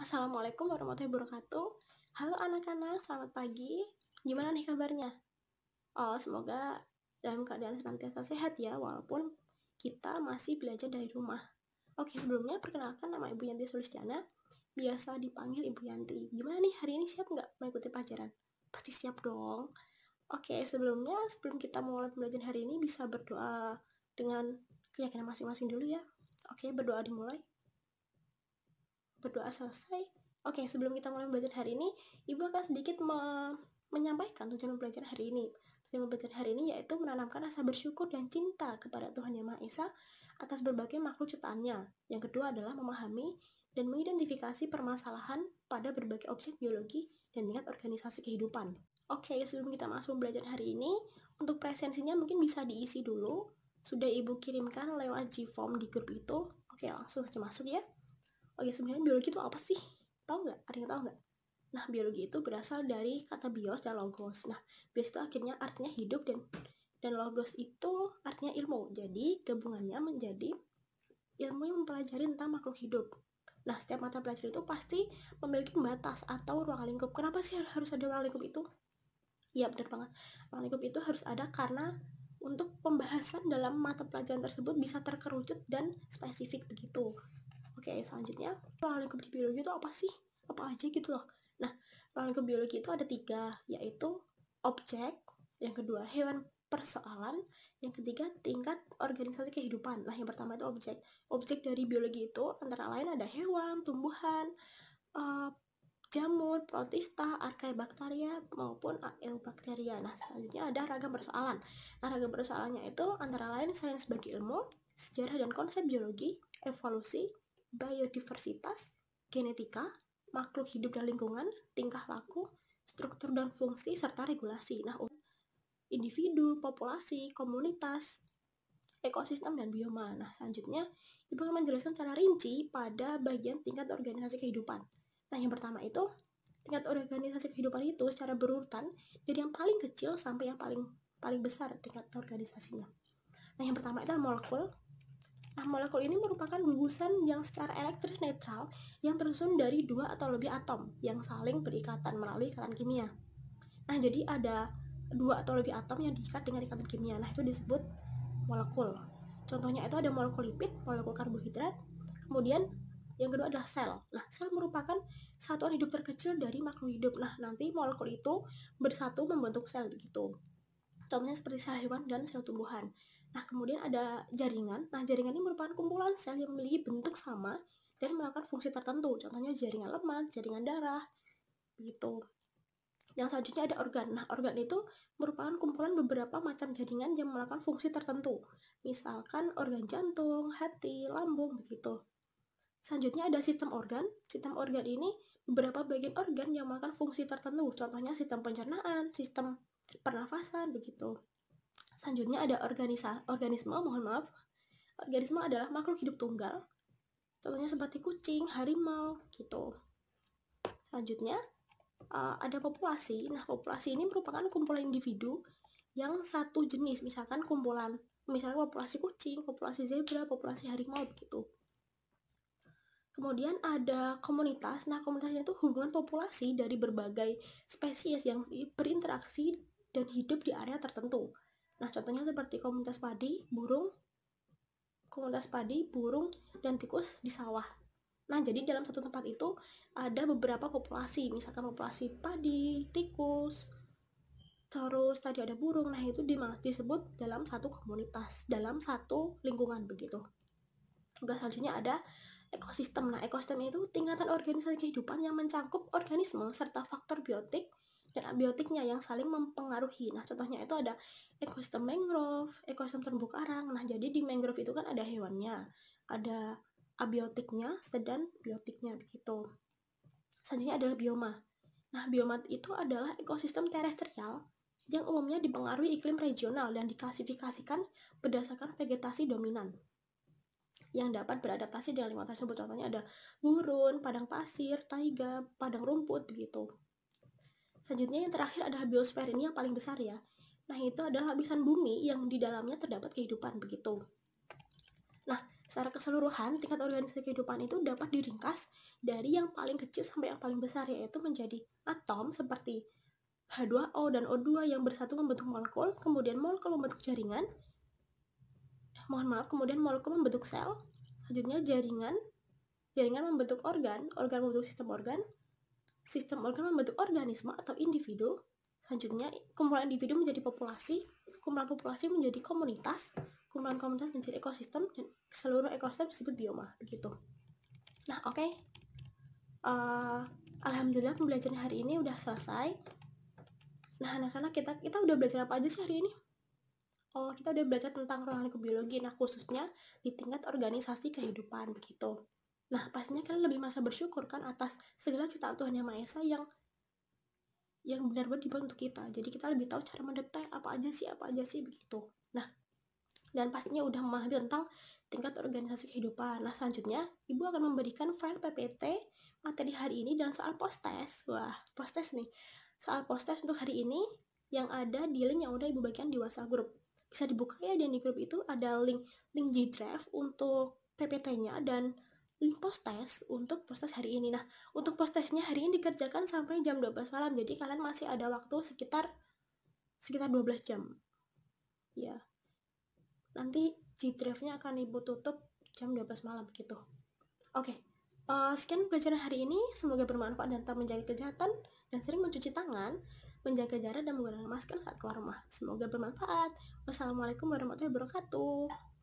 Assalamualaikum warahmatullahi wabarakatuh. Halo anak-anak, selamat pagi. Gimana nih kabarnya? Semoga dalam keadaan senantiasa sehat ya, walaupun kita masih belajar dari rumah. Oke, sebelumnya perkenalkan, nama Ibu Yanti Sulistiana, biasa dipanggil Ibu Yanti. Gimana nih, hari ini siap nggak mengikuti pelajaran? Pasti siap dong. Oke, sebelum kita mulai pembelajaran hari ini, bisa berdoa dengan keyakinan masing-masing dulu ya. Oke, berdoa dimulai. Berdoa selesai. Oke, sebelum kita mulai belajar hari ini, Ibu akan sedikit menyampaikan tujuan belajar hari ini. Tujuan belajar hari ini yaitu menanamkan rasa bersyukur dan cinta kepada Tuhan Yang Maha Esa atas berbagai makhluk ciptaannya. Yang kedua adalah memahami dan mengidentifikasi permasalahan pada berbagai objek biologi dan tingkat organisasi kehidupan. Oke, sebelum kita masuk belajar hari ini, untuk presensinya mungkin bisa diisi dulu. Sudah Ibu kirimkan lewat Gform di grup itu. Oke, langsung saja masuk ya. Oke, sebenarnya biologi itu apa sih? Tahu nggak? Ada yang tahu nggak? Nah, biologi itu berasal dari kata bios dan logos. Nah, bios itu akhirnya artinya hidup dan logos itu artinya ilmu. Jadi, gabungannya menjadi ilmu yang mempelajari tentang makhluk hidup. Nah, setiap mata pelajaran itu pasti memiliki batas atau ruang lingkup. Kenapa sih harus ada ruang lingkup itu? Iya, benar banget. Ruang lingkup itu harus ada karena untuk pembahasan dalam mata pelajaran tersebut bisa terkerucut dan spesifik begitu. Oke, selanjutnya ruang lingkup di biologi itu apa sih? Apa aja gitu loh. Nah, ruang lingkup biologi itu ada 3, yaitu objek, yang kedua hewan persoalan, yang ketiga tingkat organisasi kehidupan. Nah, yang pertama itu objek. Objek dari biologi itu antara lain ada hewan, tumbuhan, jamur, protista, archaebacteria maupun eubacteria. Nah, selanjutnya ada ragam persoalan. Nah, ragam persoalannya itu antara lain sains bagi ilmu, sejarah dan konsep biologi, evolusi, biodiversitas, genetika, makhluk hidup dan lingkungan, tingkah laku, struktur dan fungsi, serta regulasi. Nah, individu, populasi, komunitas, ekosistem, dan bioma. Nah, selanjutnya Ibu akan menjelaskan secara rinci pada bagian tingkat organisasi kehidupan. Nah, yang pertama itu tingkat organisasi kehidupan itu secara berurutan dari yang paling kecil sampai yang paling besar tingkat organisasinya. Nah, yang pertama itu molekul. Nah, molekul ini merupakan gugusan yang secara elektris netral yang tersusun dari 2 atau lebih atom yang saling berikatan melalui ikatan kimia. Nah, jadi ada 2 atau lebih atom yang diikat dengan ikatan kimia. Nah, itu disebut molekul. Contohnya itu ada molekul lipid, molekul karbohidrat, kemudian yang kedua adalah sel. Nah, sel merupakan satuan hidup terkecil dari makhluk hidup. Nah, nanti molekul itu bersatu membentuk sel begitu. Contohnya seperti sel hewan dan sel tumbuhan. Nah, kemudian ada jaringan. Nah, jaringan ini merupakan kumpulan sel yang memiliki bentuk sama dan melakukan fungsi tertentu. Contohnya jaringan lemak, jaringan darah, begitu. Yang selanjutnya ada organ. Nah, organ itu merupakan kumpulan beberapa macam jaringan yang melakukan fungsi tertentu. Misalkan organ jantung, hati, lambung, begitu. Selanjutnya ada sistem organ. Sistem organ ini beberapa bagian organ yang melakukan fungsi tertentu. Contohnya sistem pencernaan, sistem pernafasan, begitu. Selanjutnya ada organisme, mohon maaf. Organisme adalah makhluk hidup tunggal. Contohnya seperti kucing, harimau, gitu. Selanjutnya ada populasi. Nah, populasi ini merupakan kumpulan individu yang satu jenis, misalnya populasi kucing, populasi zebra, populasi harimau, begitu. Kemudian ada komunitas. Nah, komunitasnya itu hubungan populasi dari berbagai spesies yang berinteraksi dan hidup di area tertentu. Nah, contohnya seperti komunitas padi, burung, dan tikus di sawah. Nah, jadi dalam satu tempat itu ada beberapa populasi, misalkan populasi padi, tikus, terus tadi ada burung. Nah, itu disebut dalam satu komunitas, dalam satu lingkungan begitu. Tugas selanjutnya ada ekosistem. Nah, ekosistem itu tingkatan organisasi kehidupan yang mencakup organisme serta faktor biotik dan abiotiknya yang saling mempengaruhi. Nah, contohnya itu ada ekosistem mangrove, ekosistem terumbu karang. Nah, jadi di mangrove itu kan ada hewannya, ada abiotiknya dan biotiknya begitu. Selanjutnya adalah bioma. Nah, bioma itu adalah ekosistem terestrial yang umumnya dipengaruhi iklim regional dan diklasifikasikan berdasarkan vegetasi dominan yang dapat beradaptasi dengan lingkungan tersebut. Contohnya ada gurun, padang pasir, taiga, padang rumput, begitu. Selanjutnya yang terakhir adalah biosfer. Ini yang paling besar ya. Nah, itu adalah lapisan bumi yang di dalamnya terdapat kehidupan, begitu. Nah, secara keseluruhan, tingkat organisasi kehidupan itu dapat diringkas dari yang paling kecil sampai yang paling besar, yaitu menjadi atom seperti H2O dan O2 yang bersatu membentuk molekul, kemudian molekul membentuk jaringan, kemudian molekul membentuk sel, selanjutnya jaringan membentuk organ membentuk sistem organ membentuk organisme atau individu, selanjutnya kumpulan individu menjadi populasi, kumpulan populasi menjadi komunitas, kumpulan komunitas menjadi ekosistem, dan seluruh ekosistem disebut bioma, begitu. Nah, oke. Alhamdulillah pembelajaran hari ini udah selesai. Nah, anak-anak, kita udah belajar apa aja sih hari ini? Oh, kita udah belajar tentang ruang lingkup biologi, nah khususnya di tingkat organisasi kehidupan, begitu. Nah, pastinya kalian lebih merasa bersyukur kan atas segala ciptaan Tuhan Yang Maha Esa yang benar-benar dibuat untuk kita. Jadi kita lebih tahu cara mendetail apa aja sih begitu. Nah, dan pastinya udah memahami tentang tingkat organisasi kehidupan. Nah, selanjutnya Ibu akan memberikan file PPT materi hari ini dan soal post-test. Wah, post-test nih. Soal post-test untuk hari ini yang ada di link yang udah Ibu bagikan di WhatsApp group. Bisa dibuka ya, dan di grup itu ada link G-Drive untuk PPT-nya dan link post-test untuk post-test hari ini. Nah, untuk post-testnya hari ini dikerjakan sampai jam 12 malam. Jadi kalian masih ada waktu sekitar 12 jam. Ya. Nanti G-Drive-nya akan Ibu tutup jam 12 malam gitu. Oke. Sekian pelajaran hari ini. Semoga bermanfaat dan tetap menjaga kesehatan dan sering mencuci tangan, menjaga jarak dan menggunakan masker saat keluar rumah. Semoga bermanfaat. Wassalamualaikum warahmatullahi wabarakatuh.